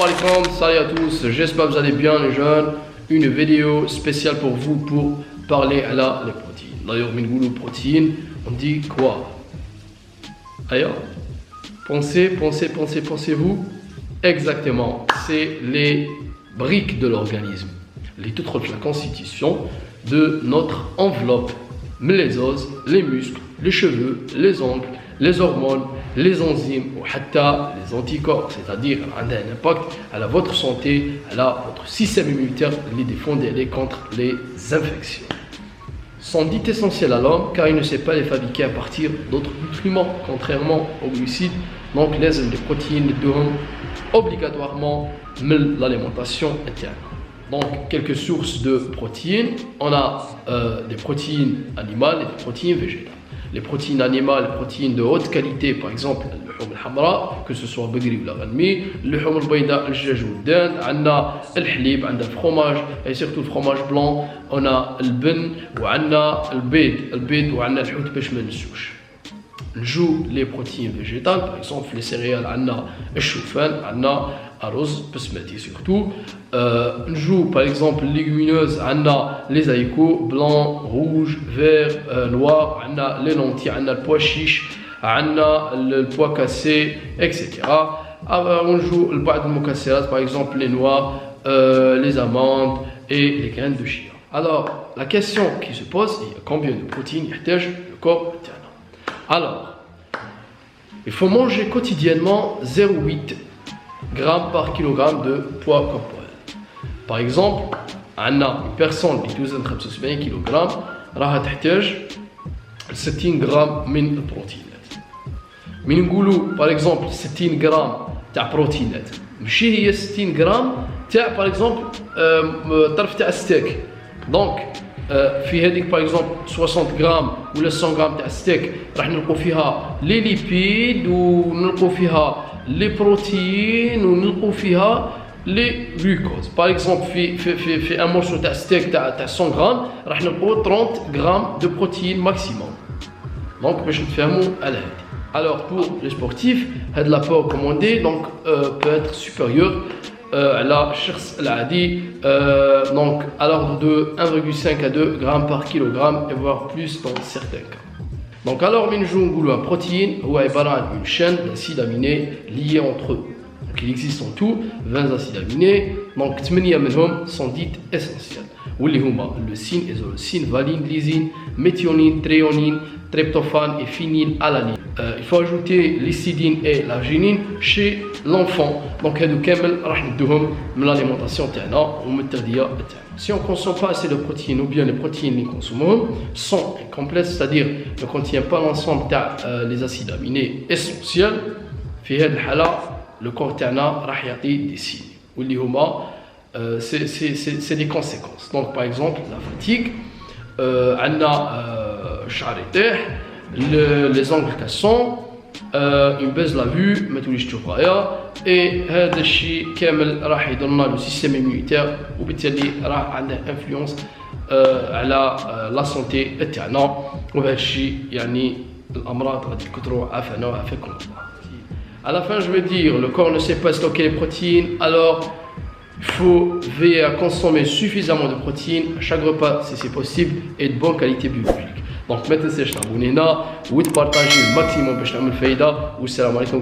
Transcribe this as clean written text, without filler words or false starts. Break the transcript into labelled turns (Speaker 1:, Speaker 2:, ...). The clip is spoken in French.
Speaker 1: alaikum, salut à tous, j'espère que vous allez bien les jeunes. Une vidéo spéciale pour vous pour parler à les protéines. D'ailleurs, les protéines, on dit quoi? Ailleurs, pensez-vous. Exactement, c'est les briques de l'organisme. Les toutes la constitution de notre enveloppe. Les os, les muscles, les cheveux, les ongles, les hormones, les enzymes ou les anticorps, c'est-à-dire un impact à votre santé, à votre système immunitaire, les défendre contre les infections. Sont dits essentiels à l'homme car il ne sait pas les fabriquer à partir d'autres nutriments, contrairement aux glucides. Donc les protéines doivent obligatoirement l'alimentation interne. Donc, quelques sources de protéines. On a des protéines animales et des protéines végétales. Les protéines animales, les protéines de haute qualité, par exemple, le hamra, que ce soit le bagri ou la ghanmi, le bayda, le djaj ou le dinde, on a le halib, on a le fromage, et surtout le fromage blanc, on a le ben, ou on a le bid, ou on a le hout peshmen souche. Joue les protéines végétales, par exemple les céréales, on a le choufan, on a arroz basmati surtout. Joue par exemple les légumineuses, on a les haricots blancs, rouges, verts, noirs, on a les lentilles, on a le pois chiche, on a le pois cassé, etc. On joue le pois de mokasserat, par exemple les noix, les amandes et les graines de chia. Alors la question qui se pose est combien de protéines يحتاج le corps interne. Alors, il faut manger quotidiennement 0,8 grammes par kilogramme de poids corporel. Par exemple, on a une personne qui توزن 75 كيلوغرام راها تحتاج 60 غرام من البروتينات. من نقولوا par exemple 60 غرام تاع بروتينات ماشي هي 60 غرام تاع par exemple طرف تاع ستيك. دونك في هذيك باغ اكزومبل 60 غرام ولا 100 غرام تاع ستيك راح نلقوا فيها لي ليبيد ونلقوا فيها لي بروتين ونلقوا فيها لي غلوكوز. باغ اكزومبل في ان مورسو تاع ستيك تاع 100 غرام راح نلقوا 30 غرام دو بروتين ماكسيموم. دونك باش نتفاهموا على هذه. Alors pour les sportifs, l'apport recommandé donc peut être supérieur à la chers العادي donc à l'ordre de 1,5 à 2 grammes par kilogramme et voire plus dans certains cas. Donc alors la protéine est une chaîne d'acides aminés liés entre eux. Donc il existe en tout 20 acides aminés, donc 8 منهم sont dites essentiels. واللي هما leucine, isoleucine, valine, lysine, méthionine, tréonine, tryptophane et phénylalanine. Il faut ajouter l'histidine et l'arginine chez l'enfant. Donc هادو كامل راح ندوهم من l'alimentation تاعنا ومن التغذية تاعنا. Si on ne consomme pas assez de protéines ou bien les protéines les consommons sont incomplètes, c'est-à-dire ne contient pas l'ensemble des acides aminés essentiels. في هذه الحالة le corps تاعنا راح يعطي des signes واللي هما c'est des conséquences. Donc par exemple la fatigue, on a الشعر يطيح, les ongles cassants, une baisse de la vue, ما توليش تشوف غاية, et هذا الشيء كامل راح يضرنا لو سيستم immunitaire وبالتالي راح عنده influence على la santé تاعنا, وهذا الشيء يعني الأمراض غادي يكثروا عافانا وعافاكم الله. À la fin, je veux dire, le corps ne sait pas stocker les protéines, alors il faut veiller à consommer suffisamment de protéines à chaque repas si c'est possible et de bonne qualité biologique. Donc, mettez-vous abonnez-vous et partagez le maximum pour faire le fayda. Wassalamu alaikum.